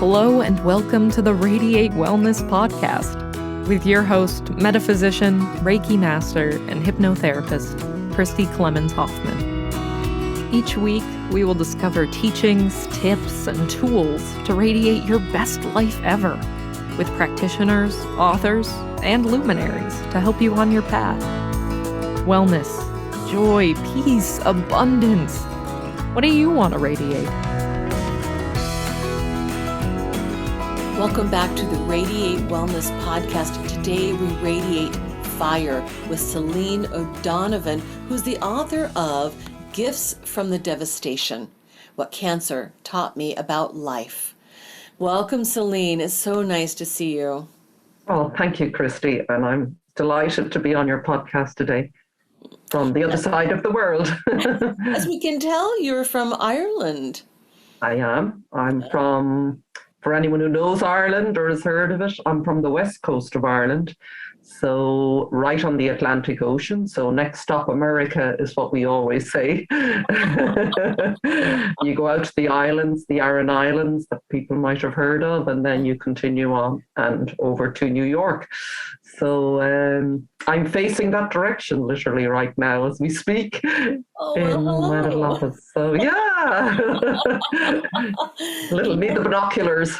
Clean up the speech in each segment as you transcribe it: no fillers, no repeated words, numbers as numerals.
Hello and welcome to the Radiate Wellness Podcast with your host, metaphysician, Reiki master, and hypnotherapist, Christy Clemens Hoffman. Each week, we will discover teachings, tips, and tools to radiate your best life ever with practitioners, authors, and luminaries to help you on your path. Wellness, joy, peace, abundance. What do you want to radiate? Welcome back to the Radiate Wellness Podcast. Today we radiate fire with Celine O'Donovan, who's the author of Gifts from the Devastation, What Cancer Taught Me About Life. Welcome, Celine. It's so nice to see you. Oh, thank you, Christy. And I'm delighted to be on your podcast today from the other side of the world. As we can tell, you're from Ireland. I am. I'm from... For anyone who knows Ireland or has heard of it, I'm from the west coast of Ireland, so right on the Atlantic Ocean. So next stop America is what we always say. You go out to the islands, the Aran Islands that people might have heard of, and then you continue on and over to New York. So I'm facing that direction literally right now as we speak in my little office. So yeah, little need the binoculars.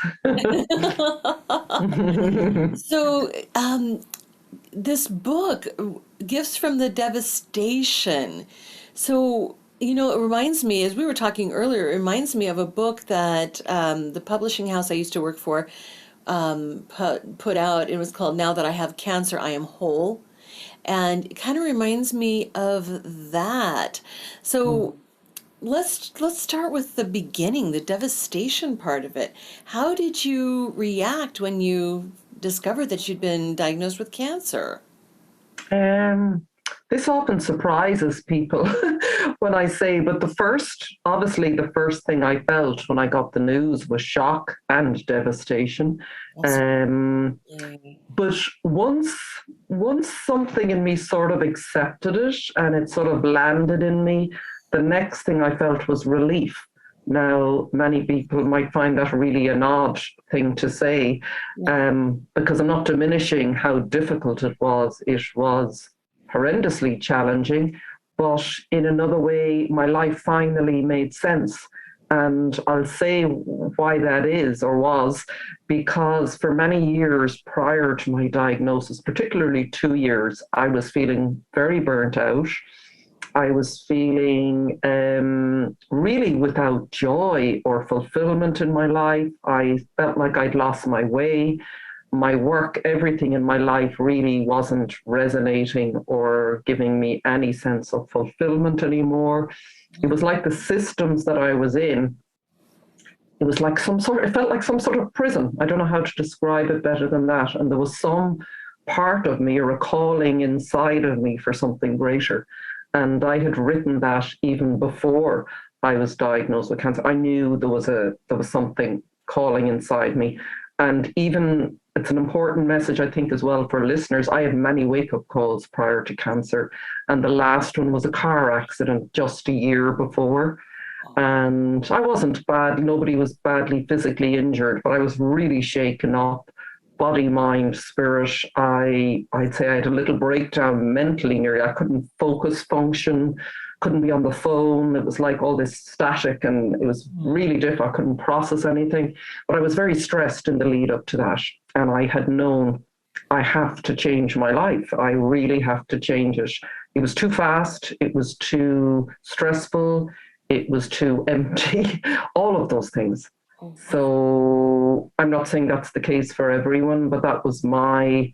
So this book, Gifts from the Devastation. So, you know, it reminds me, as we were talking earlier, it reminds me of a book that the publishing house I used to work for put out. It was called Now That I Have Cancer, I Am Whole. And it kind of reminds me of that. So let's start with the beginning, the devastation part of it. How did you react when you discovered that you'd been diagnosed with cancer? This often surprises people when I say, but the first thing I felt when I got the news was shock and devastation. But once something in me sort of accepted it and it sort of landed in me, the next thing I felt was relief. Now, many people might find that really an odd thing to say, because I'm not diminishing how difficult it was. It was horrendously challenging, but in another way, my life finally made sense. And I'll say why that is or was, because for many years prior to my diagnosis, particularly 2 years, I was feeling very burnt out. I was feeling really without joy or fulfillment in my life. I felt like I'd lost my way. My work, everything in my life really wasn't resonating or giving me any sense of fulfillment anymore. It was like the systems that I was in. It was like it felt like some sort of prison. I don't know how to describe it better than that. And there was some part of me or a calling inside of me for something greater. And I had written that even before I was diagnosed with cancer. I knew there was something calling inside me. And even, it's an important message, I think, as well for listeners. I had many wake-up calls prior to cancer. And the last one was a car accident just a year before. And I wasn't bad. Nobody was badly physically injured, but I was really shaken up. Body, mind, spirit. I'd say I had a little breakdown mentally nearly. I couldn't focus, function, couldn't be on the phone. It was like all this static and it was really difficult. I couldn't process anything. But I was very stressed in the lead up to that. And I had known I have to change my life. I really have to change it. It was too fast. It was too stressful. It was too empty. All of those things. So I'm not saying that's the case for everyone, but that was my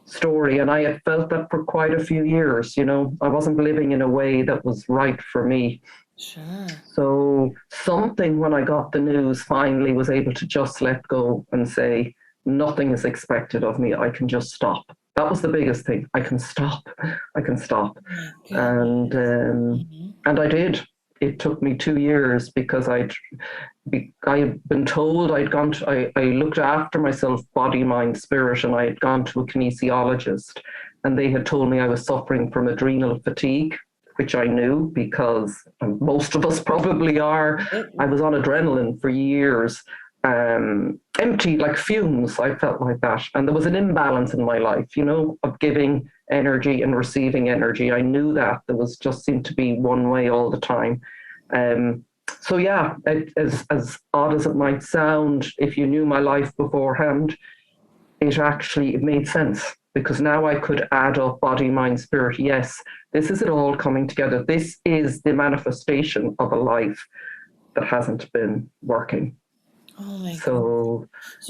story. And I had felt that for quite a few years, you know. I wasn't living in a way that was right for me. Sure. So something when I got the news finally was able to just let go and say, nothing is expected of me. I can just stop. That was the biggest thing. I can stop. Okay. And I did. It took me 2 years because I had been told I looked after myself, body, mind, spirit, and I had gone to a kinesiologist and they had told me I was suffering from adrenal fatigue, which I knew because most of us probably are. I was on adrenaline for years empty, like fumes. I felt like that. And there was an imbalance in my life, of giving energy and receiving energy. I knew that there was just seemed to be one way all the time. So yeah, as odd as it might sound, if you knew my life beforehand, it made sense, because now I could add up body, mind, spirit. Yes, this is it all coming together. This is the manifestation of a life that hasn't been working. Oh my God.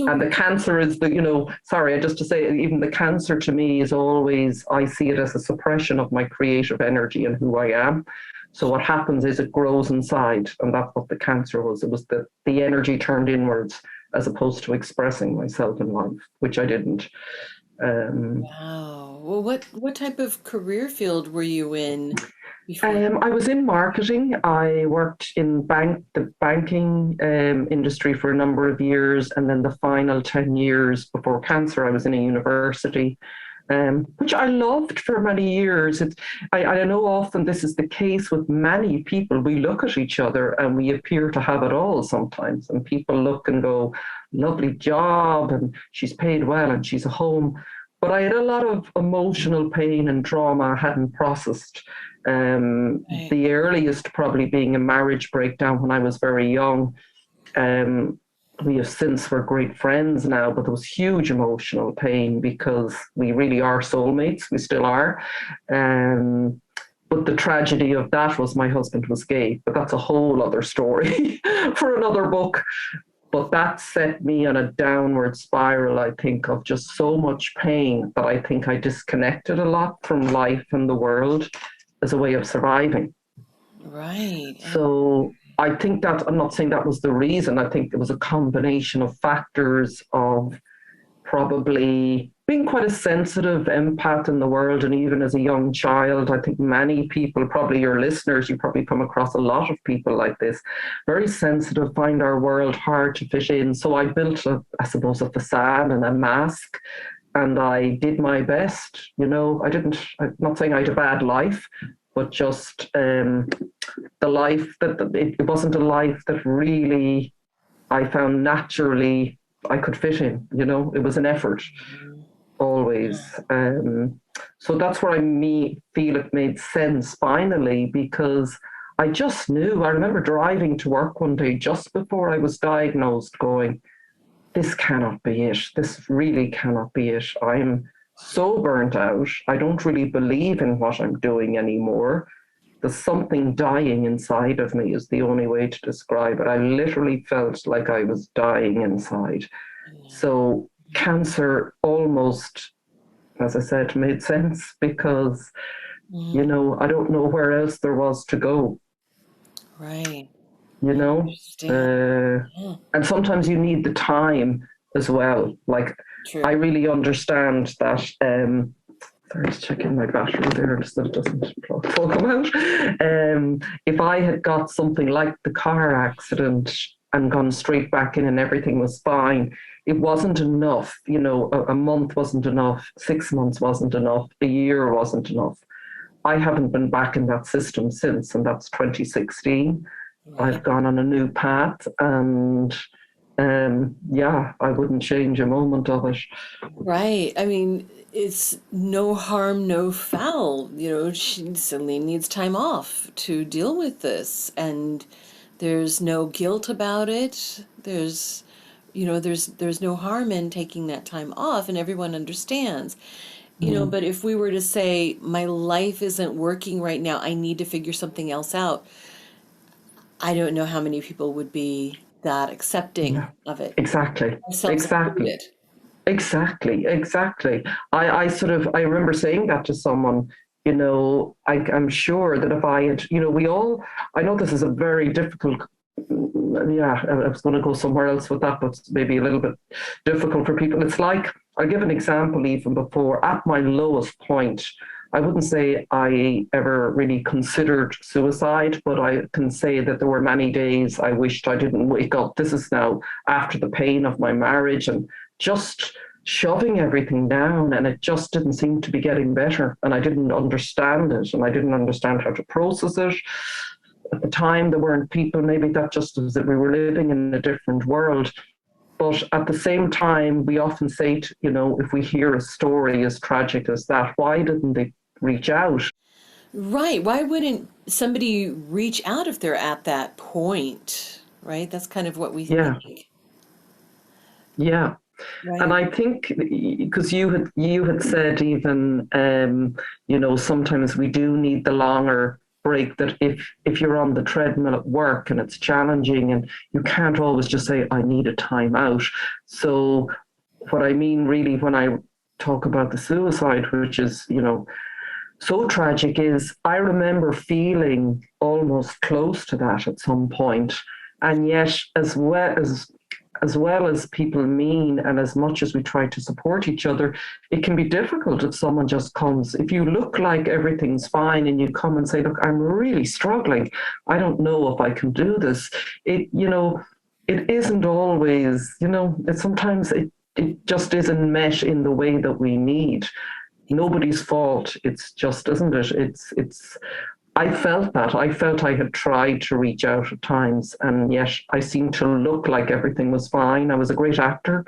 And the cancer is just to say, even the cancer to me is always, I see it as a suppression of my creative energy and who I am. So what happens is it grows inside, and that's what the cancer was. It was the energy turned inwards as opposed to expressing myself in life, which I didn't. Wow. Well, what type of career field were you in before? I was in marketing. I worked in the banking industry for a number of years, and then the final 10 years before cancer, I was in a university, which I loved for many years. I know often this is the case with many people. We look at each other and we appear to have it all sometimes, and people look and go, lovely job, and she's paid well, and she's a home. But I had a lot of emotional pain and trauma I hadn't processed. Right. The earliest probably being a marriage breakdown when I was very young. We have since, we're great friends now, but there was huge emotional pain because we really are soulmates. We still are. But the tragedy of that was my husband was gay, but that's a whole other story for another book. But that set me on a downward spiral, I think, of just so much pain that I think I disconnected a lot from life and the world as a way of surviving. Right. So I think that, I'm not saying that was the reason. I think it was a combination of factors of probably being quite a sensitive empath in the world. And even as a young child, I think many people, probably your listeners, you probably come across a lot of people like this, very sensitive, find our world hard to fit in. So I built, a facade and a mask, and I did my best. I'm not saying I had a bad life, but just the life it wasn't a life that really I found naturally I could fit in. It was an effort always. So that's where I feel it made sense finally, because I just knew. I remember driving to work one day just before I was diagnosed going, this cannot be it. This really cannot be it. I'm so burnt out. I don't really believe in what I'm doing anymore. There's something dying inside of me is the only way to describe it. I literally felt like I was dying inside. So cancer almost, as I said, made sense because, I don't know where else there was to go. Right. And sometimes you need the time as well. Like, True. I really understand that. Sorry, just checking my battery there so that it doesn't come out. If I had got something like the car accident and gone straight back in and everything was fine, it wasn't enough. A month wasn't enough. 6 months wasn't enough. A year wasn't enough. I haven't been back in that system since, and that's 2016. Right. I've gone on a new path, and I wouldn't change a moment of it. Right. I mean, it's no harm, no foul. Celine needs time off to deal with this, and there's no guilt about it. There's no harm in taking that time off, and everyone understands. But if we were to say, my life isn't working right now, I need to figure something else out, I don't know how many people would be that accepting of it. Exactly. I remember saying that to someone. I'm sure that if I had, I know this is a very difficult, I was going to go somewhere else with that, but maybe a little bit difficult for people. It's like, I'll give an example even before, at my lowest point, I wouldn't say I ever really considered suicide, but I can say that there were many days I wished I didn't wake up. This is now after the pain of my marriage and just shoving everything down, and it just didn't seem to be getting better. And I didn't understand it, and I didn't understand how to process it. At the time, there weren't people, maybe that just was that we were living in a different world. But at the same time, we often say, if we hear a story as tragic as that, why didn't they reach out? Right. Why wouldn't somebody reach out if they're at that point? Right. That's kind of what we think. Yeah. Right. And I think because you had said even, sometimes we do need the longer break, that if you're on the treadmill at work and it's challenging and you can't always just say, I need a time out. So what I mean really when I talk about the suicide, which is, so tragic, is I remember feeling almost close to that at some point. And yet, as well as people mean, and as much as we try to support each other, it can be difficult if someone just comes. If you look like everything's fine and you come and say, look, I'm really struggling. I don't know if I can do this. It isn't always, sometimes it just isn't met in the way that we need. Nobody's fault. It's just, isn't it? I felt that. I felt I had tried to reach out at times, and yet I seemed to look like everything was fine. I was a great actor,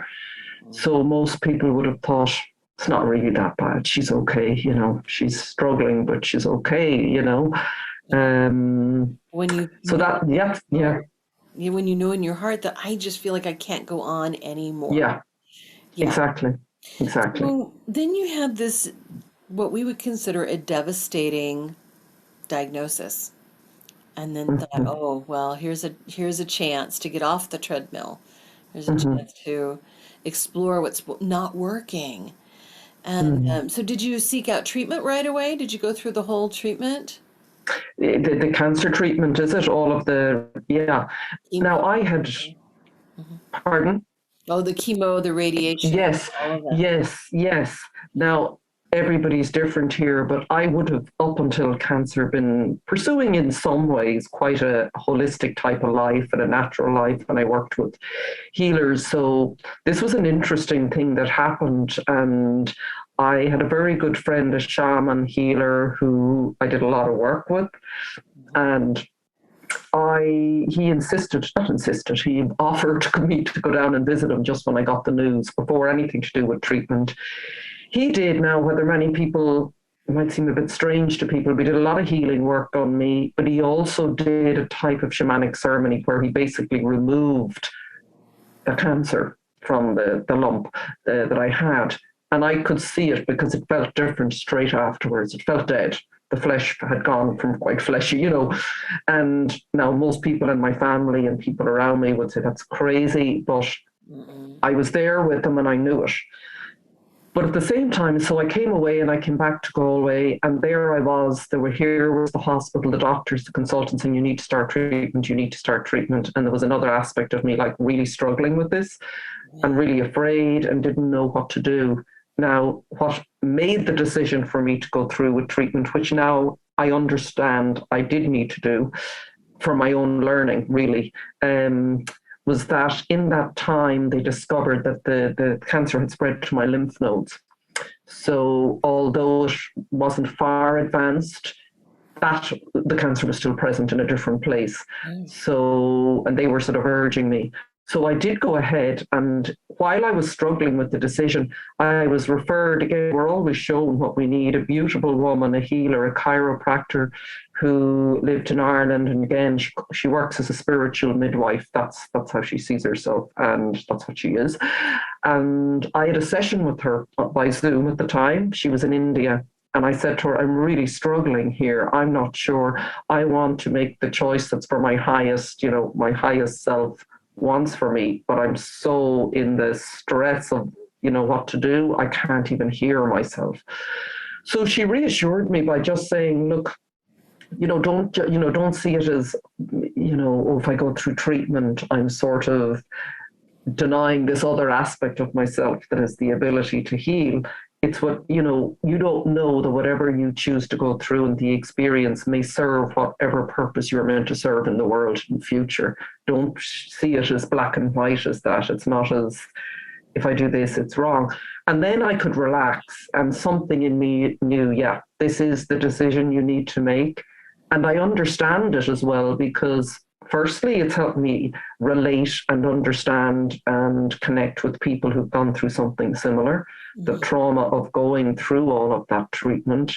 so most people would have thought, it's not really that bad. She's okay, she's struggling, but she's okay, When you So that, yeah. When you know in your heart that I just feel like I can't go on anymore. Yeah. Exactly. So then you had this, what we would consider a devastating diagnosis, and then thought, oh well, here's a chance to get off the treadmill. There's a chance to explore what's not working. And so did you seek out treatment right away? Did you go through the whole treatment? The cancer treatment, is it? All of the, yeah. Chemo. Now I had, pardon? Oh, the chemo, the radiation. Yes, yes. Now, everybody's different here, but I would have, up until cancer, been pursuing in some ways quite a holistic type of life and a natural life, and I worked with healers. So this was an interesting thing that happened, and I had a very good friend, a shaman healer, who I did a lot of work with, and he offered me to go down and visit him just when I got the news, before anything to do with treatment. He did. Now, whether many people, it might seem a bit strange to people, but he did a lot of healing work on me, but he also did a type of shamanic ceremony where he basically removed the cancer from the lump that I had. And I could see it because it felt different straight afterwards. It felt dead. The flesh had gone from quite fleshy, And now most people in my family and people around me would say that's crazy, but I was there with them and I knew it. But at the same time, so I came away and I came back to Galway, and there I was. Here was the hospital, the doctors, the consultants saying, you need to start treatment. And there was another aspect of me like really struggling with this and really afraid and didn't know what to do. Now, what made the decision for me to go through with treatment, which now I understand I did need to do for my own learning, really, was that in that time they discovered that the cancer had spread to my lymph nodes. So although it wasn't far advanced, the cancer was still present in a different place. So, and they were sort of urging me. So I did go ahead, and while I was struggling with the decision, I was referred, again, we're always shown what we need, a beautiful woman, a healer, a chiropractor who lived in Ireland. And again, she works as a spiritual midwife. That's how she sees herself, and that's what she is. And I had a session with her by Zoom at the time. She was in India. And I said to her, I'm really struggling here. I'm not sure. I want to make the choice that's for my highest self wants for me, but I'm so in the stress of, what to do. I can't even hear myself. So she reassured me by just saying, look, don't see it as, if I go through treatment, I'm sort of denying this other aspect of myself that is the ability to heal. It's what, you don't know that whatever you choose to go through and the experience may serve whatever purpose you're meant to serve in the world in future. Don't see it as black and white as that. It's not as, if I do this, it's wrong. And then I could relax, and something in me knew, yeah, this is the decision you need to make. And I understand it as well, because firstly, it's helped me relate and understand and connect with people who've gone through something similar, the trauma of going through all of that treatment.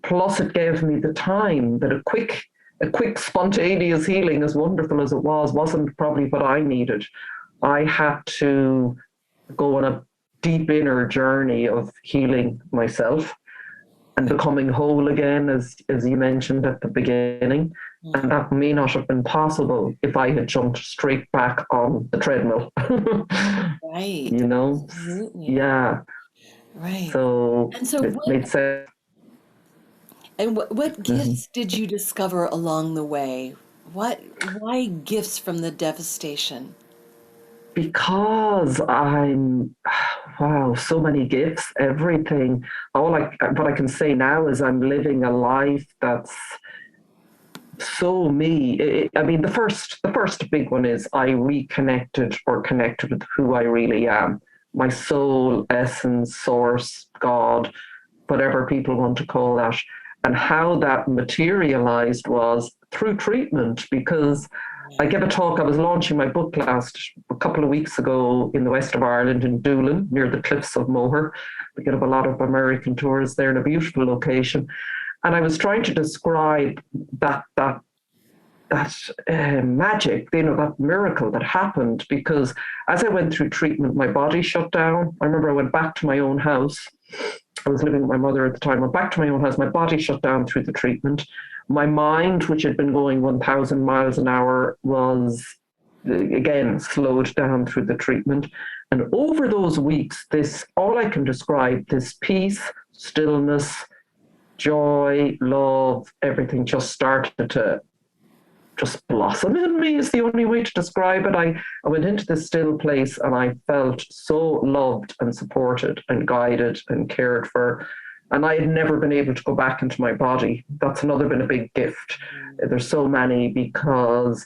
Plus, it gave me the time that a quick spontaneous healing, as wonderful as it wasn't probably what I needed. I had to go on a deep inner journey of healing myself and becoming whole again, as you mentioned at the beginning. And that may not have been possible if I had jumped straight back on the treadmill. Right. You know? Absolutely. Yeah. Right. So, And so it made sense. And what gifts did you discover along the way? Why gifts from the devastation? Because so many gifts, everything. What I can say now is I'm living a life that's so me. The first big one is I connected with who I really am, my soul, essence, source, God, whatever people want to call that. And how that materialized was through treatment, because I gave a talk. I was launching my book last a couple of weeks ago in the west of Ireland in Doolin, near the cliffs of Moher. We get a lot of American tourists there in a beautiful location. And I was trying to describe that magic, that miracle that happened, because as I went through treatment, my body shut down. I remember I went back to my own house. I was living with my mother at the time. I went back to my own house. My body shut down through the treatment. My mind, which had been going 1,000 miles an hour, was again slowed down through the treatment. And over those weeks, all I can describe, this peace, stillness, joy, love, everything just started to just blossom in me, is the only way to describe it. I went into this still place and I felt so loved and supported and guided and cared for. And I had never been able to go back into my body. That's been a big gift. There's so many, because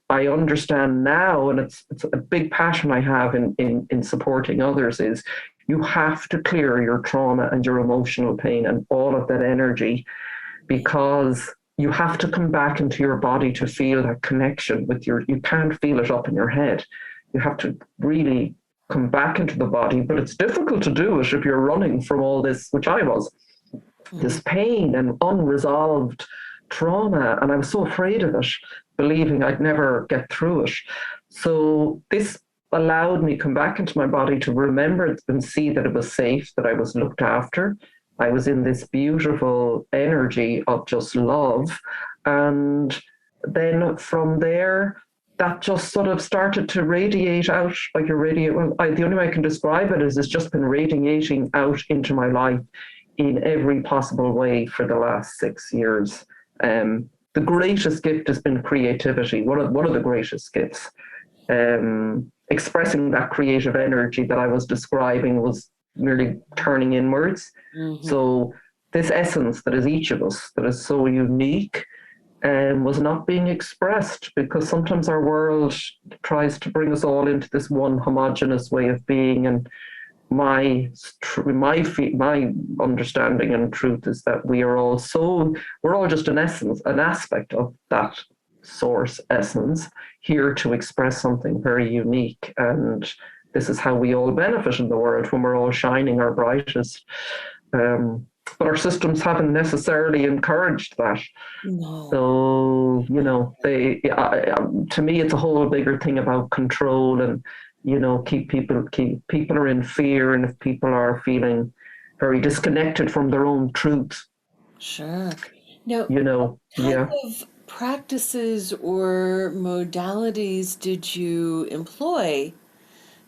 I understand now, and it's a big passion I have in supporting others, is you have to clear your trauma and your emotional pain and all of that energy, because you have to come back into your body to feel that connection with you can't feel it up in your head. You have to really come back into the body, but it's difficult to do it if you're running from all this, which I was, this pain and unresolved trauma. And I was so afraid of it, believing I'd never get through it. So this allowed me to come back into my body to remember and see that it was safe, that I was looked after. I was in this beautiful energy of just love. And then from there, that just sort of started to radiate out like a radiate. Well, the only way I can describe it is it's just been radiating out into my life in every possible way for the last 6 years. The greatest gift has been creativity. One of the greatest gifts. Expressing that creative energy that I was describing was nearly turning inwards. So this essence that is each of us, that is so unique, was not being expressed, because sometimes our world tries to bring us all into this one homogenous way of being. And my understanding and truth is that we're all just an essence, an aspect of that source essence, here to express something very unique. And this is how we all benefit in the world, when we're all shining our brightest. But our systems haven't necessarily encouraged that. No. So, to me, it's a whole bigger thing about control and, people are in fear, and if people are feeling very disconnected from their own truth. Sure. Now, what type of practices or modalities did you employ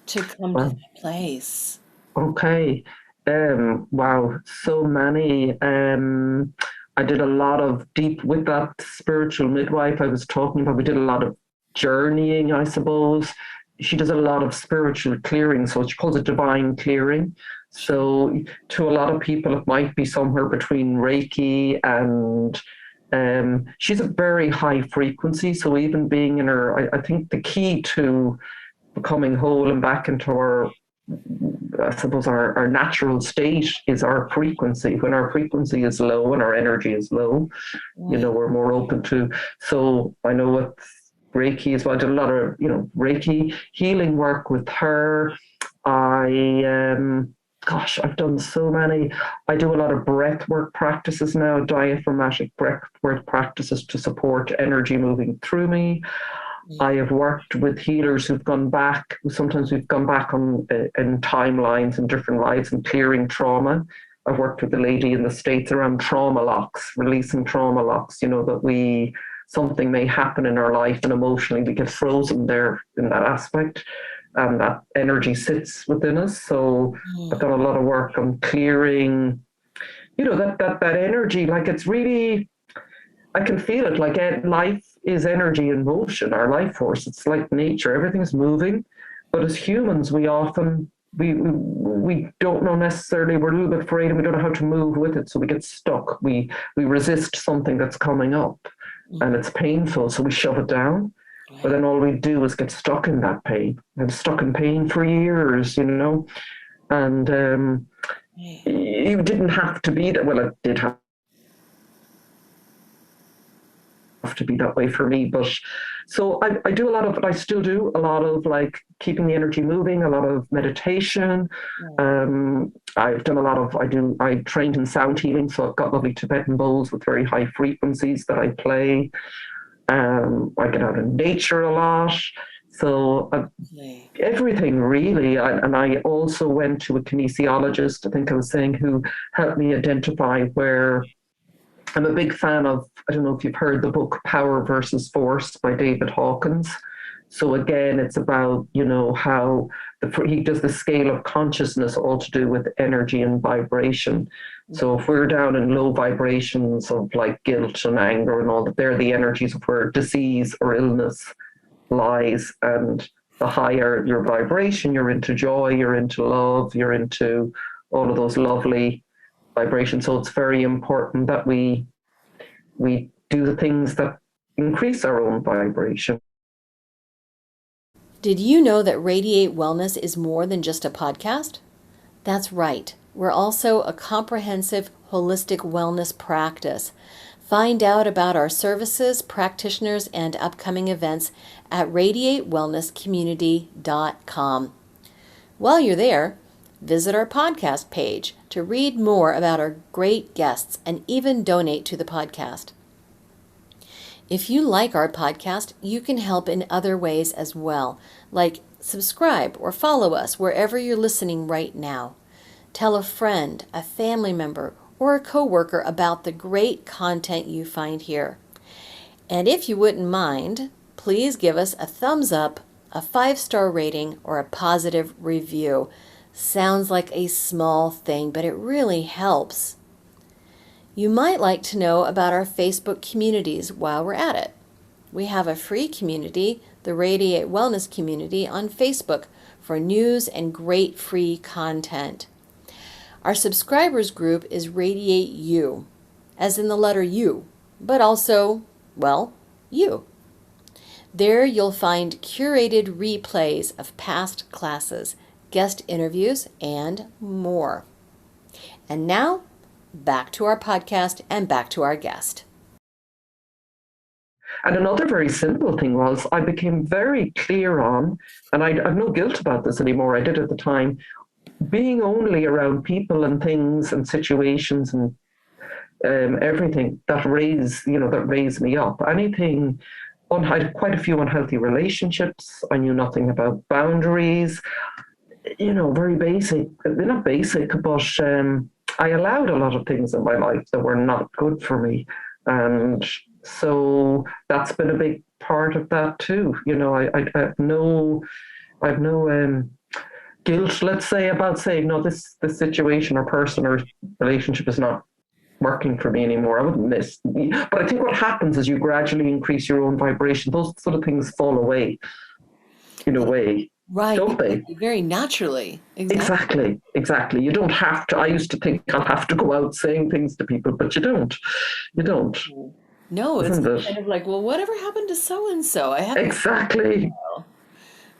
to come to that place? Okay. Wow, so many. I did a lot of with that spiritual midwife I was talking about. We did a lot of journeying, I suppose. She does a lot of spiritual clearing, so she calls it divine clearing. So to a lot of people, it might be somewhere between Reiki and she's a very high frequency. So even being in her, I think the key to becoming whole and back into our, I suppose, our natural state is our frequency. When our frequency is low and our energy is low, we're more open to. So I know Reiki as well. I did a lot of, Reiki healing work with her. I've done so many. I do a lot of breath work practices now, diaphragmatic breath work practices to support energy moving through me. I have worked with healers who've gone back. Sometimes we've gone back in timelines in different lives and clearing trauma. I've worked with a lady in the States around trauma locks, releasing trauma locks, that something may happen in our life and emotionally we get frozen there in that aspect. And that energy sits within us. So I've done a lot of work on clearing, that energy. Like, it's really, I can feel it. Like, life is energy in motion, our life force. It's like nature. Everything's moving. But as humans, we often, we don't know necessarily, we're a little bit afraid and we don't know how to move with it. So we get stuck. We resist something that's coming up and it's painful. So we shove it down. But then all we do is get stuck in that pain. I'm stuck in pain for years, and you didn't have to be that. Well, it did have to be that way for me. But so I do a lot of, I still do a lot of like keeping the energy moving, a lot of meditation. I've done a lot of, I trained in sound healing. So I've got lovely Tibetan bowls with very high frequencies that I play. I get out in nature a lot. So everything really. And I also went to a kinesiologist, I think I was saying, who helped me identify where I'm a big fan of. I don't know if you've heard the book Power versus Force by David Hawkins. So again, it's about, how he does the scale of consciousness, all to do with energy and vibration. So if we're down in low vibrations of like guilt and anger and all that, they're the energies of where disease or illness lies. And the higher your vibration, you're into joy, you're into love, you're into all of those lovely vibrations. So it's very important that we do the things that increase our own vibration. Did you know that Radiate Wellness is more than just a podcast? That's right. We're also a comprehensive, holistic wellness practice. Find out about our services, practitioners, and upcoming events at radiatewellnesscommunity.com. While you're there, visit our podcast page to read more about our great guests and even donate to the podcast. If you like our podcast, you can help in other ways as well, like subscribe or follow us wherever you're listening right now. Tell a friend, a family member, or a coworker about the great content you find here. And if you wouldn't mind, please give us a thumbs up, a 5-star rating, or a positive review. Sounds like a small thing, but it really helps. You might like to know about our Facebook communities while we're at it. We have a free community, the Radiate Wellness Community, on Facebook for news and great free content. Our subscribers group is Radiate You, as in the letter U, but also, well, you. There you'll find curated replays of past classes, guest interviews, and more. And now, back to our podcast and back to our guest. And another very simple thing was I became very clear on, and I have no guilt about this anymore, I did at the time, being only around people and things and situations and everything that raised me up. Anything, I had quite a few unhealthy relationships. I knew nothing about boundaries, very basic, not basic, but I allowed a lot of things in my life that were not good for me. And so that's been a big part of that too. I have no guilt, let's say, about saying, no, this situation or person or relationship is not working for me anymore. I wouldn't miss. But I think what happens is you gradually increase your own vibration. Those sort of things fall away in a way. Right. Don't they? Very naturally. Exactly. You don't have to. I used to think I'll have to go out saying things to people, but you don't. No, it's kind of like, well, whatever happened to so-and-so? I haven't. Exactly.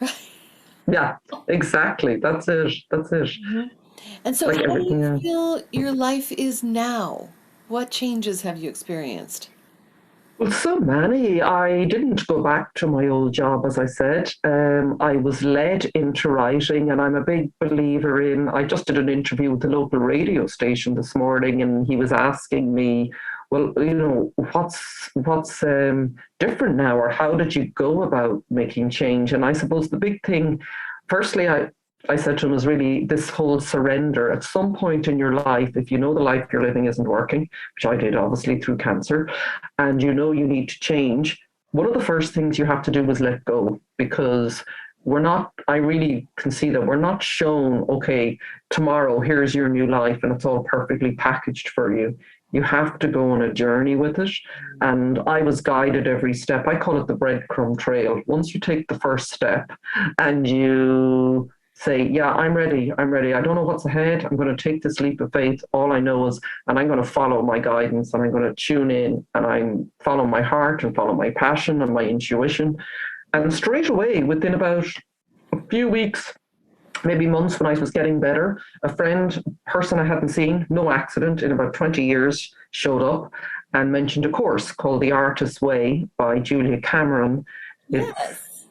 Right. Yeah, exactly. That's it. Mm-hmm. And so how do you feel your life is now? What changes have you experienced? Well, so many. I didn't go back to my old job, as I said. I was led into writing, and I'm a big believer in. I just did an interview with the local radio station this morning, and he was asking me, "Well, what's different now, or how did you go about making change?" And I suppose the big thing, firstly, I said to him, was really this whole surrender. At some point in your life, if you know the life you're living isn't working, which I did obviously through cancer, and you know you need to change, one of the first things you have to do is let go, because I really can see that we're not shown, okay, tomorrow, here's your new life, and it's all perfectly packaged for you. You have to go on a journey with it. And I was guided every step. I call it the Breadcrumb Trail. Once you take the first step and you say, yeah, I'm ready. I don't know what's ahead. I'm going to take this leap of faith. All I know is, and I'm going to follow my guidance, and I'm going to tune in, and I'm follow my heart and follow my passion and my intuition. And straight away, within about a few weeks, maybe months, when I was getting better, a person I hadn't seen, no accident, in about 20 years, showed up and mentioned a course called The Artist's Way by Julia Cameron. Yes.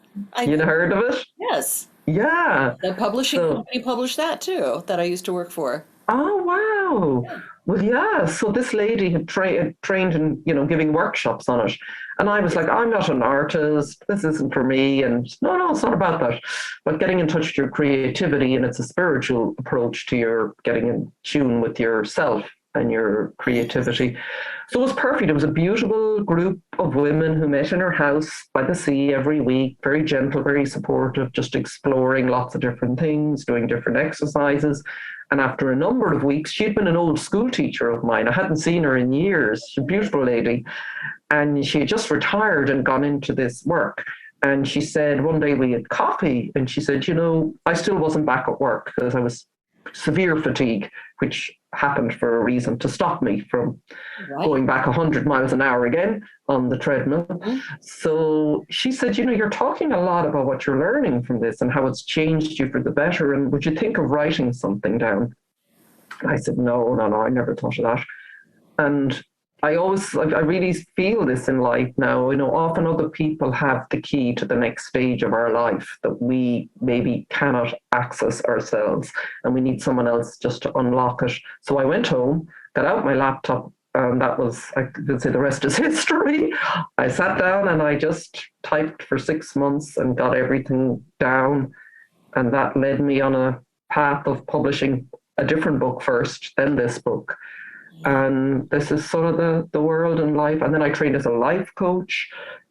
You heard of it? Yes. Yeah. The publishing company published that too, that I used to work for. Oh, wow. Yeah. Well, yeah. So this lady had trained in, giving workshops on it. And I was like, I'm not an artist. This isn't for me. And no, it's not about that. But getting in touch with your creativity, and it's a spiritual approach to your getting in tune with yourself and your creativity. So it was perfect. It was a beautiful group of women who met in her house by the sea every week, very gentle, very supportive, just exploring lots of different things, doing different exercises. And after a number of weeks, she'd been an old school teacher of mine. I hadn't seen her in years. She's a beautiful lady. And she had just retired and gone into this work. And she said, one day we had coffee, and she said, I still wasn't back at work because I was severe fatigue, which happened for a reason to stop me from going back 100 miles an hour again on the treadmill. Mm-hmm. So she said, you're talking a lot about what you're learning from this and how it's changed you for the better. And would you think of writing something down? And I said, no, I never thought of that. And I really feel this in life now. Often other people have the key to the next stage of our life that we maybe cannot access ourselves, and we need someone else just to unlock it. So I went home, got out my laptop, and that was, I could say the rest is history. I sat down and I just typed for 6 months and got everything down. And that led me on a path of publishing a different book first, then this book. And this is sort of the world and life. And then I trained as a life coach.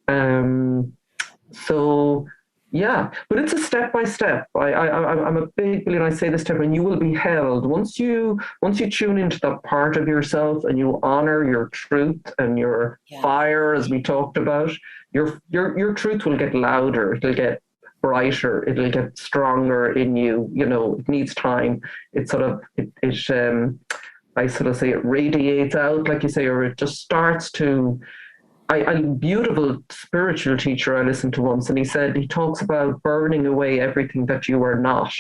So yeah, but it's a step by step. I'm a big believer. I say this to everyone: you will be held once you tune into that part of yourself and you honor your truth and your fire, as we talked about. Your truth will get louder. It'll get brighter. It'll get stronger in you. It needs time. It sort of I sort of say it radiates out, like you say, or it just starts to. A beautiful spiritual teacher I listened to once, and he talks about burning away everything that you are not.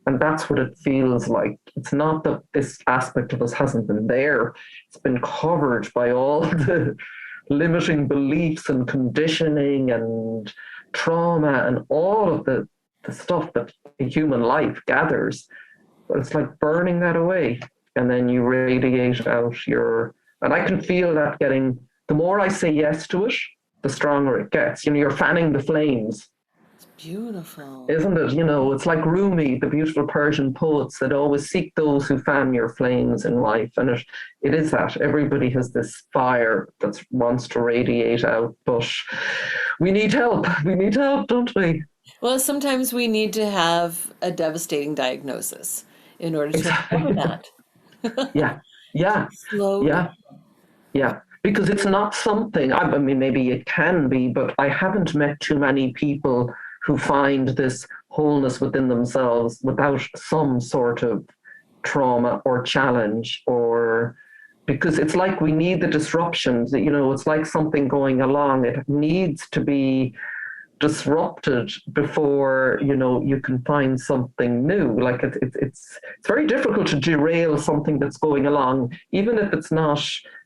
And that's what it feels like. It's not that this aspect of us hasn't been there. It's been covered by all the limiting beliefs and conditioning and trauma and all of the stuff that human life gathers. But it's like burning that away. And then you radiate out and I can feel that getting, the more I say yes to it, the stronger it gets. You're fanning the flames. It's beautiful. Isn't it? It's like Rumi, the beautiful Persian poet, said, always seek those who fan your flames in life. And it is that. Everybody has this fire that wants to radiate out, but we need help. We need help, don't we? Well, sometimes we need to have a devastating diagnosis in order to recover that. Yeah. Slowly. Yeah. Because it's not something, I mean, maybe it can be, but I haven't met too many people who find this wholeness within themselves without some sort of trauma or challenge, because it's like we need the disruptions. It's like something going along. It needs to be disrupted before you can find something new. Like it's very difficult to derail something that's going along, even if it's not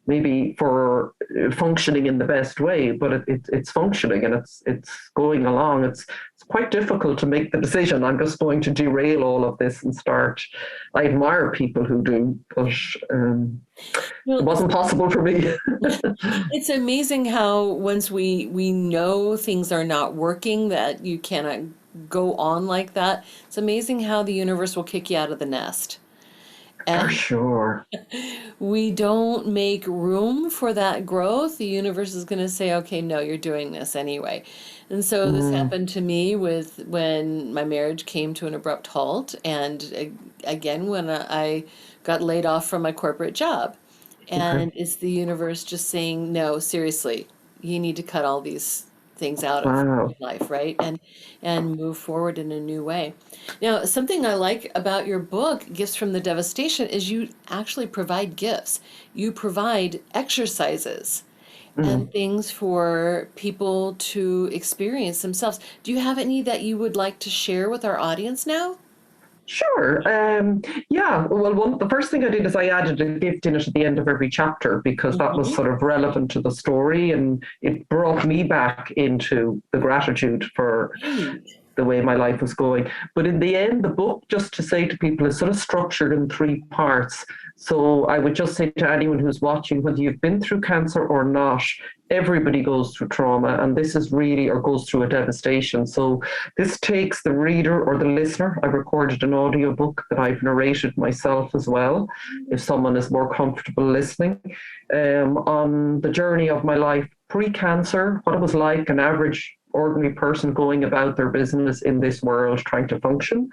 maybe for functioning in the best way, but it's functioning and it's going along. It's quite difficult to make the decision, I'm just going to derail all of this and start. I admire people who do, but it wasn't possible for me. It's amazing how once we know things are not working, that you cannot go on like that. It's amazing how the universe will kick you out of the nest. For sure. We don't make room for that growth. The universe is going to say, okay, no, you're doing this anyway. And so this happened to me with when my marriage came to an abrupt halt. And again, when I got laid off from my corporate job. And it's the universe just saying, no, seriously, you need to cut all these things out of your life, right? And move forward in a new way. Now, something I like about your book, Gifts from the Devastation, is you actually provide gifts. You provide exercises and things for people to experience themselves. Do you have any that you would like to share with our audience now? Sure. Yeah. Well, the first thing I did is I added a gift in it at the end of every chapter because that was sort of relevant to the story, and it brought me back into the gratitude for the way my life was going. But in the end, the book, just to say to people, is sort of structured in 3 parts. So I would just say to anyone who's watching, whether you've been through cancer or not, everybody goes through trauma, and this is really, or goes through a devastation. So this takes the reader or the listener. I recorded an audiobook that I've narrated myself as well, if someone is more comfortable listening, on the journey of my life pre-cancer, what it was like, an average ordinary person going about their business in this world trying to function,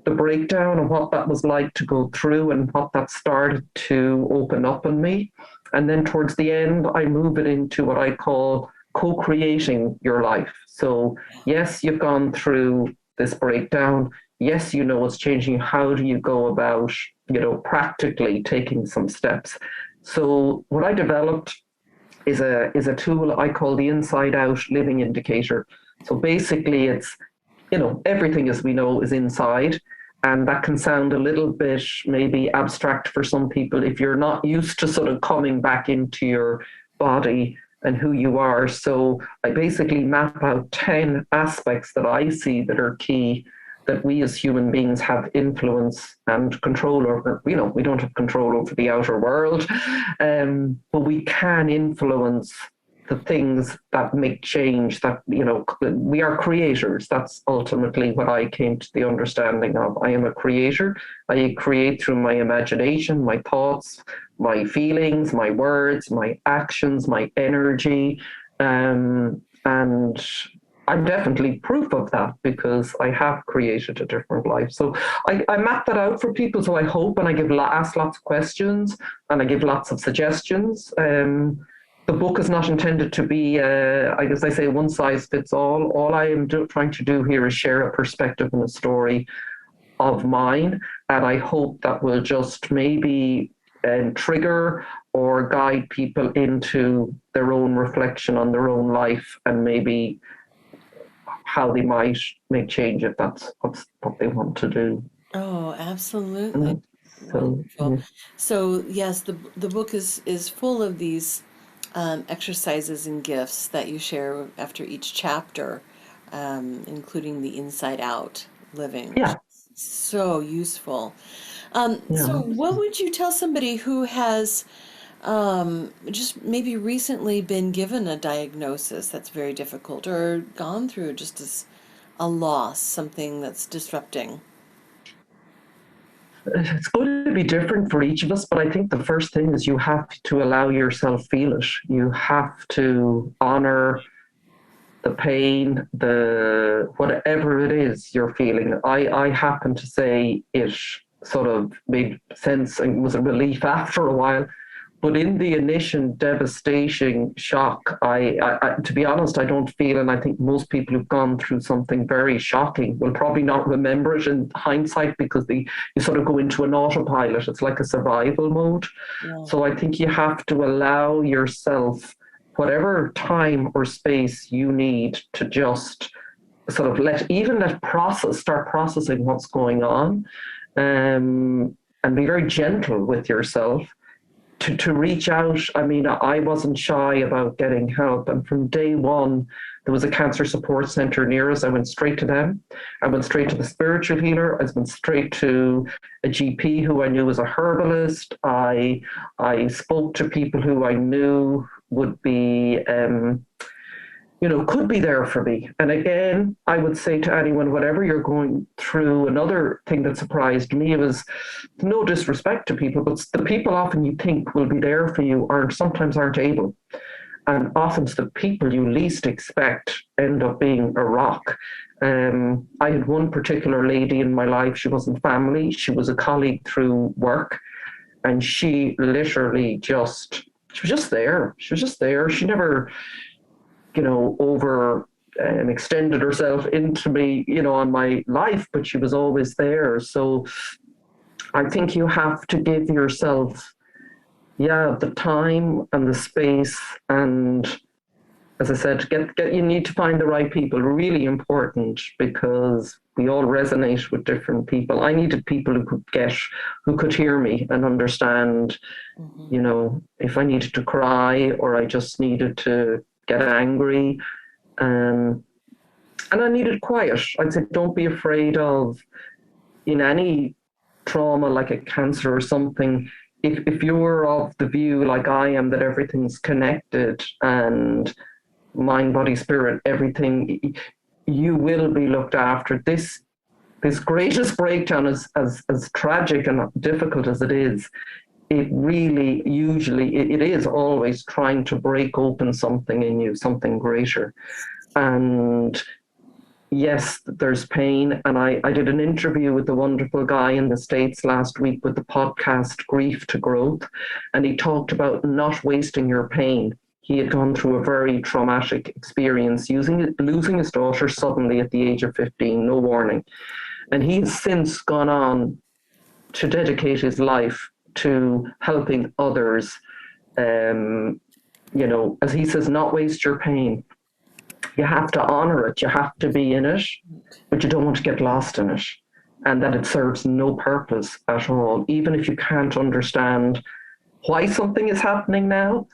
the breakdown of what that was like to go through and what that started to open up in me. And then towards the end, I move it into what I call co-creating your life. So yes, you've gone through this breakdown. Yes, you know it's changing. How do you go about, practically taking some steps? So what I developed is a tool I call the Inside Out Living Indicator. So basically it's, everything as we know is inside, and that can sound a little bit maybe abstract for some people if you're not used to sort of coming back into your body and who you are. So I basically map out 10 aspects that I see that are key, that we as human beings have influence and control over. We don't have control over the outer world, but we can influence the things that make change, that, we are creators. That's ultimately what I came to the understanding of. I am a creator. I create through my imagination, my thoughts, my feelings, my words, my actions, my energy, and I'm definitely proof of that because I have created a different life. So I map that out for people. So I hope, and I ask lots of questions and I give lots of suggestions. The book is not intended to be, I guess I say, one size fits all. All I am trying to do here is share a perspective and a story of mine. And I hope that will just maybe trigger or guide people into their own reflection on their own life and maybe how they might make change if that's what they want to do. Oh, absolutely. Wonderful. So yes, the book is full of these exercises and gifts that you share after each chapter, including the Inside Out living. Yeah. So useful. So what would you tell somebody who has just maybe recently been given a diagnosis that's very difficult or gone through just as a loss, something that's disrupting? It's going to be different for each of us, but I think the first thing is you have to allow yourself feel it. You have to honor the pain, the whatever it is you're feeling. I happen to say it sort of made sense and was a relief after a while. But in the initial devastating shock, I to be honest, I don't feel, and I think most people who've gone through something very shocking will probably not remember it in hindsight because you sort of go into an autopilot. It's like a survival mode. Yeah. So I think you have to allow yourself whatever time or space you need to just sort of start processing what's going on, and be very gentle with yourself. to reach out. I mean, I wasn't shy about getting help. And from day one, there was a cancer support center near us. I went straight to them. I went straight to the spiritual healer. I went straight to a GP who I knew was a herbalist. I spoke to people who I knew would be, could be there for me. And again, I would say to anyone, whatever you're going through, another thing that surprised me was, no disrespect to people, but the people often you think will be there for you sometimes aren't able. And often the people you least expect end up being a rock. I had one particular lady in my life. She wasn't family. She was a colleague through work. And she literally she was just there. She was just there. She never, over extended herself into me, on my life, but she was always there. So I think you have to give yourself, the time and the space, and as I said, you need to find the right people. Really important, because we all resonate with different people. I needed people who could hear me and understand, if I needed to cry or I just needed to get angry, and I needed quiet. I'd say don't be afraid of, in any trauma like a cancer or something, if you're of the view like I am that everything's connected and mind, body, spirit, everything, you will be looked after. This greatest breakdown, as tragic and difficult as it is, it really it is always trying to break open something in you, something greater. And yes, there's pain. And I did an interview with the wonderful guy in the States last week with the podcast Grief to Growth. And he talked about not wasting your pain. He had gone through a very traumatic experience, losing his daughter suddenly at the age of 15, no warning. And he's since gone on to dedicate his life to helping others, as he says, not waste your pain. You have to honor it. You have to be in it, but you don't want to get lost in it, and that it serves no purpose at all. Even if you can't understand why something is happening now,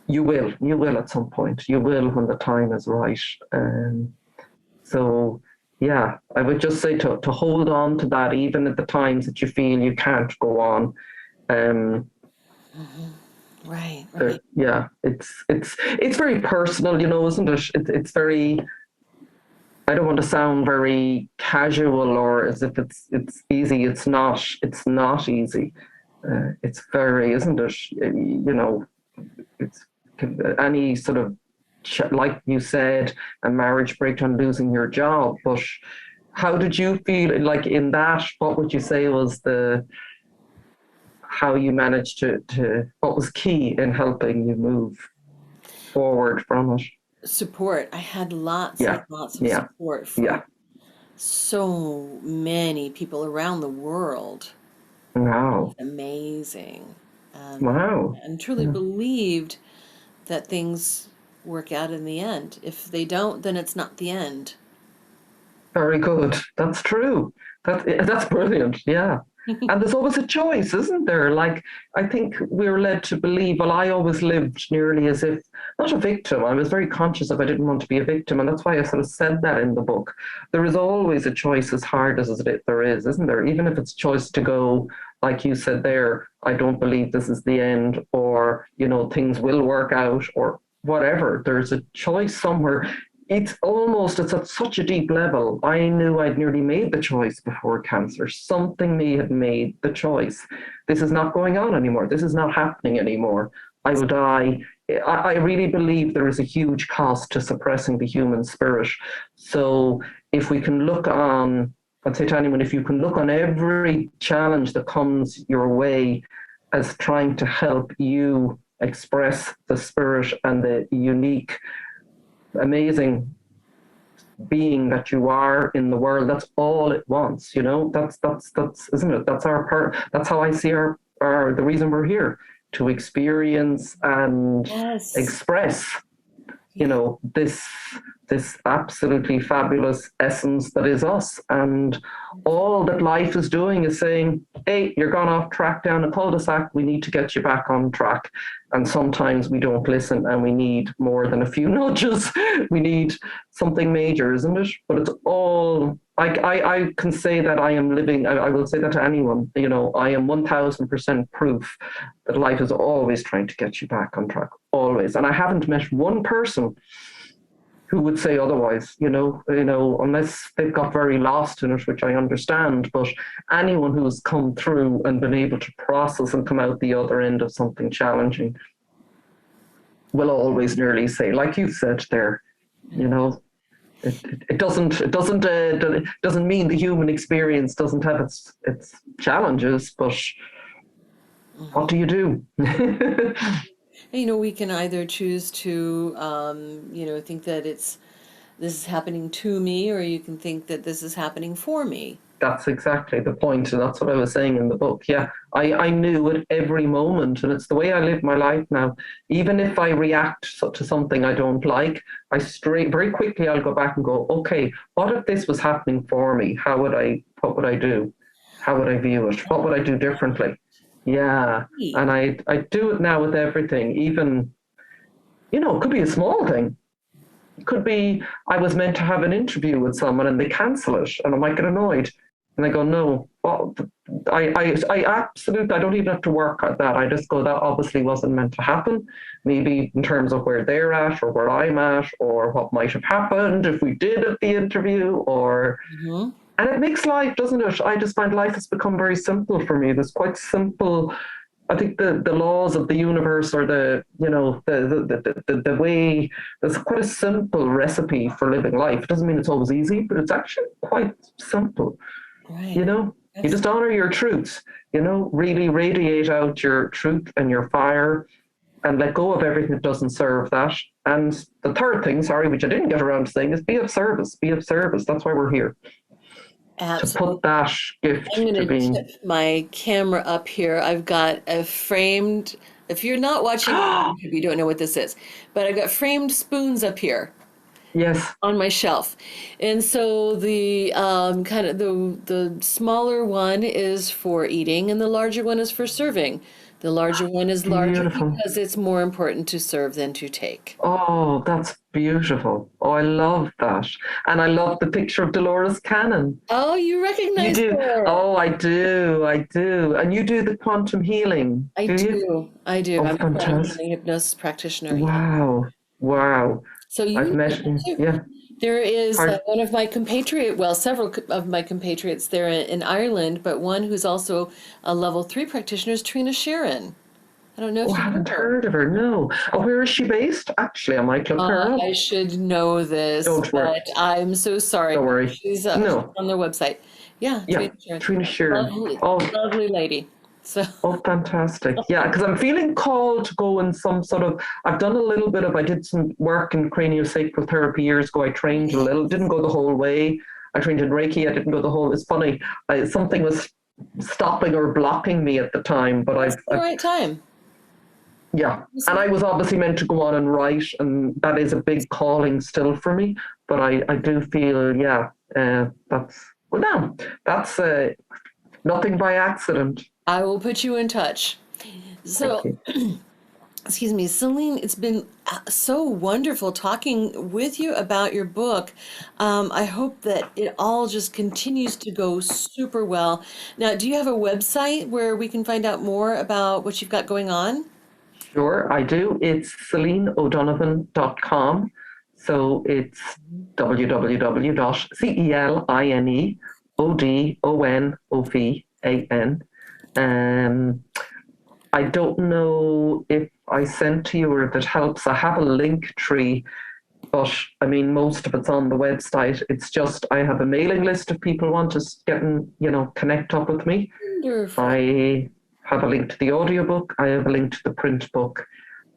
you will at some point. You will when the time is right. So, yeah, I would just say to hold on to that, even at the times that you feel you can't go on. Right. Yeah, it's very personal, isn't it? It's very. I don't want to sound very casual or as if it's easy. It's not. It's not easy. It's very, isn't it? It's any sort of, like you said, a marriage breakdown, losing your job. But how did you feel like in that? What would you say was how you managed to what was key in helping you move forward from it? Support. I had lots of support from so many people around the world. Wow. Amazing. Wow. And truly believed that things work out in the end. If they don't, then it's not the end. Very good. That's true. That's brilliant. Yeah. And there's always a choice, isn't there? Like, I think we're led to believe, well, I always lived nearly as if, not a victim. I was very conscious of I didn't want to be a victim. And that's why I sort of said that in the book. There is always a choice, as hard as there is, isn't there? Even if it's a choice to go, like you said there, I don't believe this is the end, or, things will work out, or whatever. There's a choice somewhere. It's at such a deep level. I knew I'd nearly made the choice before cancer. Something me had made the choice. This is not going on anymore. This is not happening anymore. I will die. I really believe there is a huge cost to suppressing the human spirit. So if we can look on, I'd say to anyone, if you can look on every challenge that comes your way as trying to help you express the spirit and the unique, amazing being that you are in the world, that's all it wants, that's isn't it? That's our part. That's how I see our the reason we're here, to experience and express, this this absolutely fabulous essence that is us. And all that life is doing is saying, hey, you're gone off track down a cul-de-sac. We need to get you back on track. And sometimes we don't listen, and we need more than a few nudges. We need something major, isn't it? But it's all, I can say that I am living, I will say that to anyone, I am 1000% proof that life is always trying to get you back on track, always. And I haven't met one person who would say otherwise, unless they've got very lost in it, which I understand. But anyone who's come through and been able to process and come out the other end of something challenging will always nearly say, like you said there, it doesn't mean the human experience doesn't have its challenges, but what do you do? We can either choose to, think that this is happening to me, or you can think that this is happening for me. That's exactly the point. And that's what I was saying in the book. Yeah, I knew at every moment, and it's the way I live my life now. Even if I react to something I don't like, very quickly I'll go back and go, okay, what if this was happening for me? What would I do? How would I view it? What would I do differently? Yeah, and I do it now with everything, even, it could be a small thing. It could be I was meant to have an interview with someone and they cancel it, and I might get annoyed. And I go, no, I absolutely, I don't even have to work at that. I just go, that obviously wasn't meant to happen. Maybe in terms of where they're at or where I'm at or what might have happened if we did at the interview or... Mm-hmm. And it makes life, doesn't it? I just find life has become very simple for me. There's quite simple, I think the laws of the universe or the way, there's quite a simple recipe for living life. It doesn't mean it's always easy, but it's actually quite simple. Right. You just honor your truths, really radiate out your truth and your fire and let go of everything that doesn't serve that. And the third thing, which I didn't get around to saying, is be of service. Be of service. That's why we're here. Absolutely. To put that gift I'm going to being... tip my camera up here. I've got a framed, if you're not watching, you don't know what this is, but I've got framed spoons up here. Yes. On my shelf. And so the the smaller one is for eating and the larger one is for serving. The larger one is larger because it's more important to serve than to take. Oh, that's beautiful. Oh, I love that. And I love the picture of Dolores Cannon. Oh, you recognize her. Oh, I do. And you do the quantum healing. I do. Oh, I'm fantastic. a quantum hypnosis practitioner. Wow. So I've met him. Yeah. There is one of my several of my compatriots there in Ireland, but one who's also a level 3 practitioner is Trina Sharon. I don't know if I haven't heard of her, no. Oh, where is she based? Actually, I might look her up. I should know this, but I'm so sorry. Don't worry. She's on their website. Yeah, Trina Sharon. Lovely lady. So. Oh, fantastic. Yeah, because I'm feeling called to go in some sort of, I did some work in craniosacral therapy years ago. I trained a little, didn't go the whole way. I trained in Reiki, I didn't go the whole, it's funny. Something was stopping or blocking me at the time, but It's the right time. Yeah, and I was obviously meant to go on and write, and that is a big calling still for me, but I do feel, that's nothing by accident. I will put you in touch. So, excuse me, Celine, it's been so wonderful talking with you about your book. I hope that it all just continues to go super well. Now, do you have a website where we can find out more about what you've got going on? Sure, I do. It's CelineO'Donovan.com. So it's www.CelineOdonovan. I don't know if I sent to you or if it helps. I have a link tree, but I mean, most of it's on the website. It's just, I have a mailing list of people who want to get and, connect up with me. Wonderful. I have a link to the audiobook. I have a link to the print book.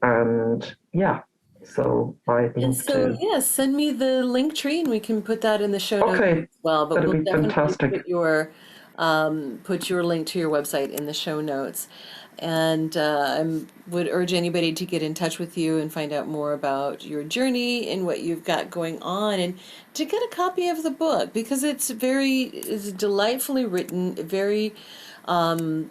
And so send me the link tree and we can put that in the show notes as well. But that'd be definitely fantastic. Put your link to your website in the show notes. And I would urge anybody to get in touch with you and find out more about your journey and what you've got going on, and to get a copy of the book, because it's delightfully written, very down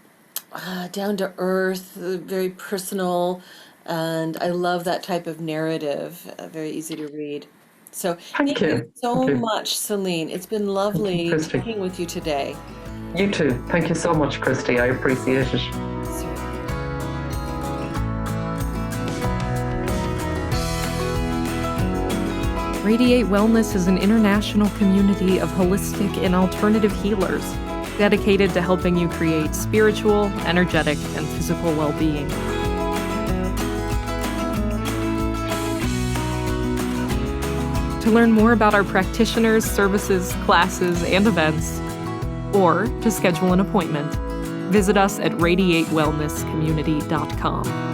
to earth, very personal, and I love that type of narrative. Very easy to read. So thank you so much, Celine. It's been lovely talking with you today. You too. Thank you so much, Christy. I appreciate it. Radiate Wellness is an international community of holistic and alternative healers dedicated to helping you create spiritual, energetic, and physical well-being. To learn more about our practitioners, services, classes, and events, or to schedule an appointment, visit us at radiatewellnesscommunity.com.